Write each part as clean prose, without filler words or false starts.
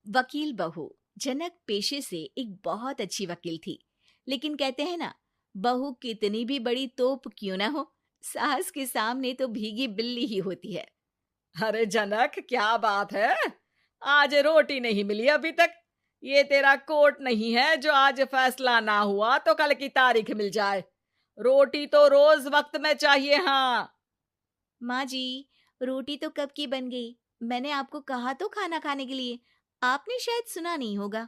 वकील बहू। जनक पेशे से एक बहुत अच्छी वकील थी, लेकिन कहते हैं ना, बहू कितनी भी बड़ी तोप क्यों ना हो, सास के सामने तो भीगी बिल्ली ही होती है। अरे जनक, क्या बात है? आज रोटी नहीं मिली अभी तक। ये तेरा कोर्ट नहीं है जो आज फैसला ना हुआ तो कल की तारीख मिल जाए। रोटी तो रोज वक्त में चाहिए। हाँ। माँ जी, रोटी तो कब की बन गई। मैंने आपको कहा तो खाना खाने के लिए, आपने शायद सुना नहीं होगा।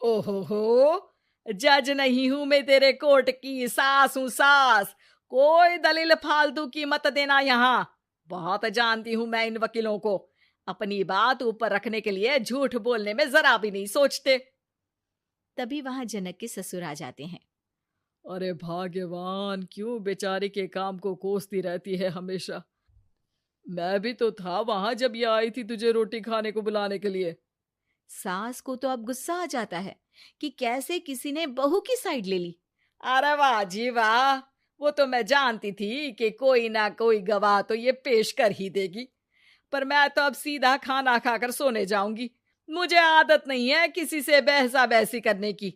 ओहो हो, जज नहीं हूं मैं तेरे कोर्ट की, सास हूं सास। कोई दलील फालतू की मत देना यहाँ। बहुत जानती हूं मैं इन वकीलों को। अपनी बात ऊपर रखने के लिए झूठ बोलने में जरा भी नहीं सोचते। तभी वहां जनक के ससुर आ जाते हैं। अरे भाग्यवान, क्यों बेचारी के काम को कोसती रहती है हमेशा। मैं भी तो था वहां जब ये आई थी तुझे रोटी खाने को बुलाने के लिए। सास को तो अब गुस्सा आ जाता है कि कैसे किसी ने बहू की साइड ले ली। अरे वाह जी वाह, वो तो मैं जानती थी कि कोई ना कोई गवाह तो ये पेश कर ही देगी। पर मैं तो अब सीधा खाना खाकर सोने जाऊंगी। मुझे आदत नहीं है किसी से बहसा बहसी करने की।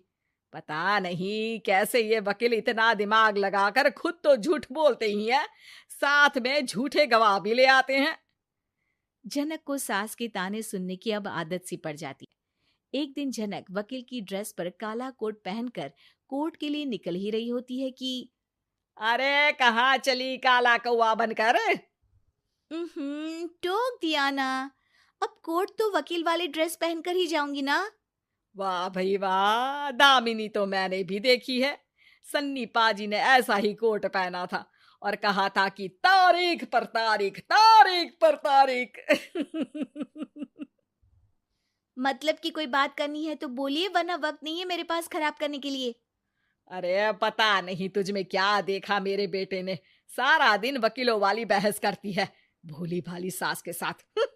पता नहीं कैसे ये वकील इतना दिमाग लगाकर खुद तो झूठ बोलते ही हैं, साथ में झूठे गवाह भी ले आते हैं। जनक को सास के ताने सुनने की अब आदत सी पड़ जाती है। एक दिन जनक वकील की ड्रेस पर काला कोट पहनकर कोर्ट के लिए निकल ही रही होती है कि अरे कहाँ चली काला कौवा बनकर? टोक दिया ना। अब कोर्ट तो वकील वाली ड्रेस पहनकर ही जाऊंगी ना। वाह भाई वाह, दामिनी तो मैंने भी देखी है। सन्नी पाजी ने ऐसा ही कोट पहना था और कहा था कि तारीख पर तारीख, तारीख पर तारीख। मतलब कि कोई बात करनी है तो बोलिए, वरना वक्त नहीं है मेरे पास खराब करने के लिए। अरे पता नहीं तुझ में क्या देखा मेरे बेटे ने, सारा दिन वकीलों वाली बहस करती है, भोली भाली सास के साथ।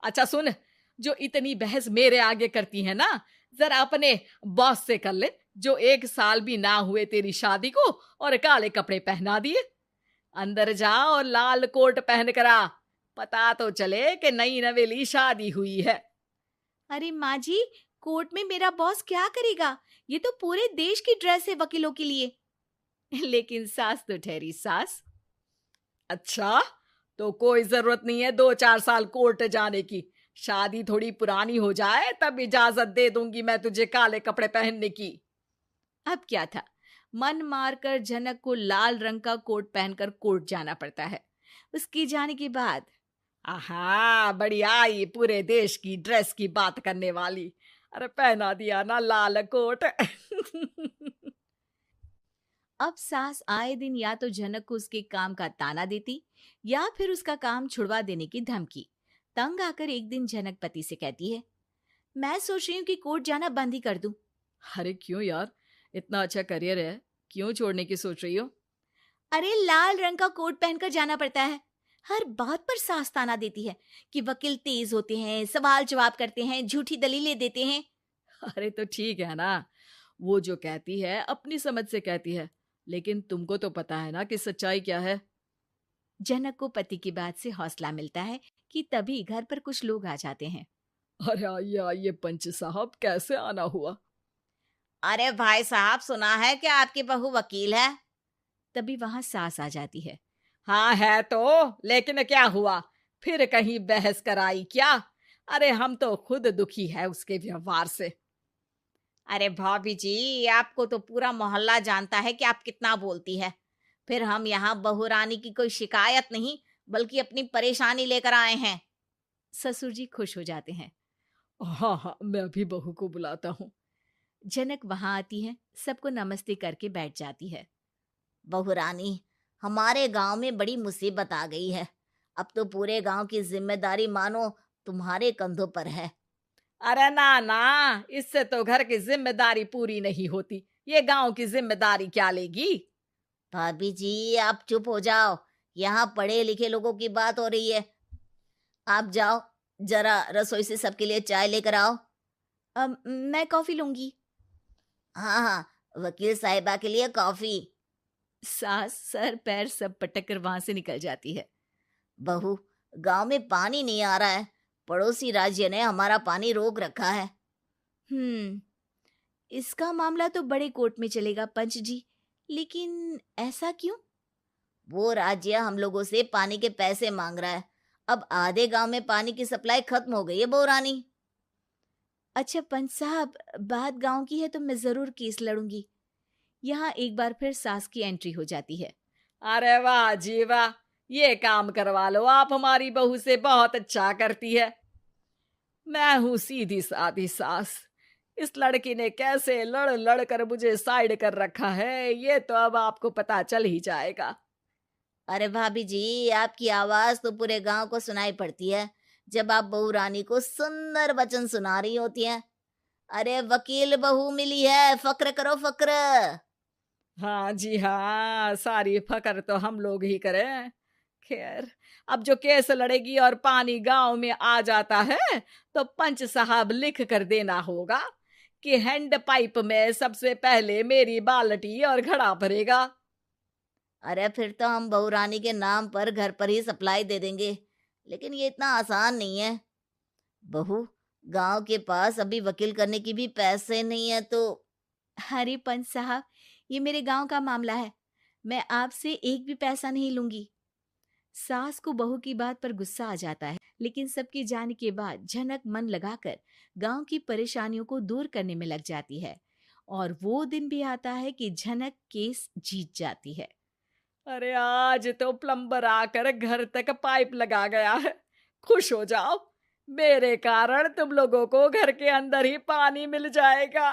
अच्छा सुन, जो इतनी बहस मेरे आगे करती है ना, जरा अपने बॉस से कर ले, जो 1 साल भी ना हुए तेरी शादी को और काले कपड़े पहना दिए। अंदर जा और लाल कोट पहन कर आ, पता तो चले कि नई नवेली शादी हुई है। अरे माँ जी, कोर्ट में मेरा बॉस क्या करेगा? ये तो पूरे देश की ड्रेस है वकीलों के लिए। लेकिन सास तो ठहरी सास। अच्छा, तो कोई जरूरत नहीं है 2-4 साल कोर्ट जाने की। शादी थोड़ी पुरानी हो जाए तब इजाजत दे दूंगी मैं तुझे काले कपड़े पहनने की। अब क्या था, मन मारकर जनक को लाल रंग का कोट पहनकर कोर्ट जाना पड़ता है। उसके जाने के बाद आहा, बढ़िया, ये पूरे देश की ड्रेस की बात करने वाली। अरे पहना दिया ना लाल कोट। अब सास आए दिन या तो जनक को उसके काम का ताना देती या फिर उसका काम छुड़वा देने की धमकी। तंग आकर एक दिन जनक पति से कहती है, मैं सोच रही हूँ कि कोर्ट जाना बंद ही कर दूं। अरे क्यों यार, इतना अच्छा करियर है, क्यों छोड़ने की सोच रही हो? अरे लाल रंग का कोट पहनकर जाना पड़ता है। हर बात पर सास ताना देती है कि वकील तेज होते हैं, सवाल जवाब करते हैं, झूठी दलीलें देते हैं। अरे तो ठीक है ना, वो जो कहती है अपनी समझ से कहती है, लेकिन तुमको तो पता है ना कि सच्चाई क्या है। जनक को पति की बात से हौसला मिलता है कि तभी घर पर कुछ लोग आ जाते हैं। अरे आइए पंच साहब, कैसे आना हुआ? अरे भाई साहब, सुना है कि आपकी बहू वकील है। तभी वहां सास आ जाती है। हाँ है तो, लेकिन क्या हुआ? फिर कहीं बहस कराई क्या? अरे हम तो खुद दुखी है उसके व्यवहार से। अरे भाभी जी, आपको तो पूरा मोहल्ला जानता है कि आप कितना बोलती है। फिर हम यहाँ बहू रानी की कोई शिकायत नहीं, बल्कि अपनी परेशानी लेकर आए हैं। ससुर जी खुश हो जाते हैं। हाँ हाँ, मैं भी बहू को बुलाता हूँ। जनक वहां आती है, सबको नमस्ते करके बैठ जाती है। बहू रानी, हमारे गांव में बड़ी मुसीबत आ गई है। अब तो पूरे गांव की जिम्मेदारी मानो तुम्हारे कंधों पर है। अरे ना ना, इससे तो घर की जिम्मेदारी पूरी नहीं होती, ये गांव की जिम्मेदारी क्या लेगी? भाभी जी, आप चुप हो जाओ। यहाँ पढ़े लिखे लोगों की बात हो रही है। आप जाओ, जरा रसोई से सबके लिए चाय लेकर आओ। अब मैं कॉफी लूंगी। हाँ हाँ, वकील साहिबा के लिए कॉफी। सास सर पैर सब पटक कर वहां से निकल जाती है। बहू, गांव में पानी नहीं आ रहा है, पड़ोसी राज्य ने हमारा पानी रोक रखा है। इसका मामला तो बड़े कोर्ट में चलेगा पंच जी, लेकिन ऐसा क्यों? वो राज्य हम लोगों से पानी के पैसे मांग रहा है। अब आधे गांव में पानी की सप्लाई खत्म हो गई है बहुरानी। अच्छा पंच साहब, बात गांव की है तो मैं जरूर केस लड़ूंगी। यहाँ एक बार फिर सास की एंट्री हो जाती है। अरे वाह जी वाह, ये काम करवा लो, आप हमारी बहू से बहुत अच्छा करती है। मैं हूं सीधी सादी सास। इस लड़की ने कैसे लड़ लड़ कर मुझे साइड कर रखा है, ये तो अब आपको पता चल ही जाएगा। अरे भाभी जी, आपकी आवाज तो पूरे गांव को सुनाई पड़ती है जब आप बहू रानी को सुंदर वचन सुना रही होती हैं। अरे वकील बहू मिली है, फक्र करो फक्र। हाँ जी हाँ, सारी फकर तो हम लोग ही करें। खैर, अब जो केस लड़ेगी और पानी गांव में आ जाता है तो पंच साहब लिख कर देना होगा कि हैंड पाइप में सबसे पहले मेरी बाल्टी और घड़ा भरेगा। अरे फिर तो हम बहू रानी के नाम पर घर पर ही सप्लाई दे देंगे, लेकिन ये इतना आसान नहीं है। बहू, गांव के पास अभी वकील करने की भी पैसे नहीं है तो। अरे पंच साहब, ये मेरे गांव का मामला है, मैं आपसे एक भी पैसा नहीं लूंगी। सास को बहू की बात पर गुस्सा आ जाता है, लेकिन सबके जाने के बाद झनक मन लगाकर गांव की परेशानियों को दूर करने में लग जाती है। और वो दिन भी आता है कि झनक केस जीत जाती है। अरे आज तो प्लम्बर आकर घर तक पाइप लगा गया है। खुश हो जाओ, मेरे कारण तुम लोगों को घर के अंदर ही पानी मिल जाएगा।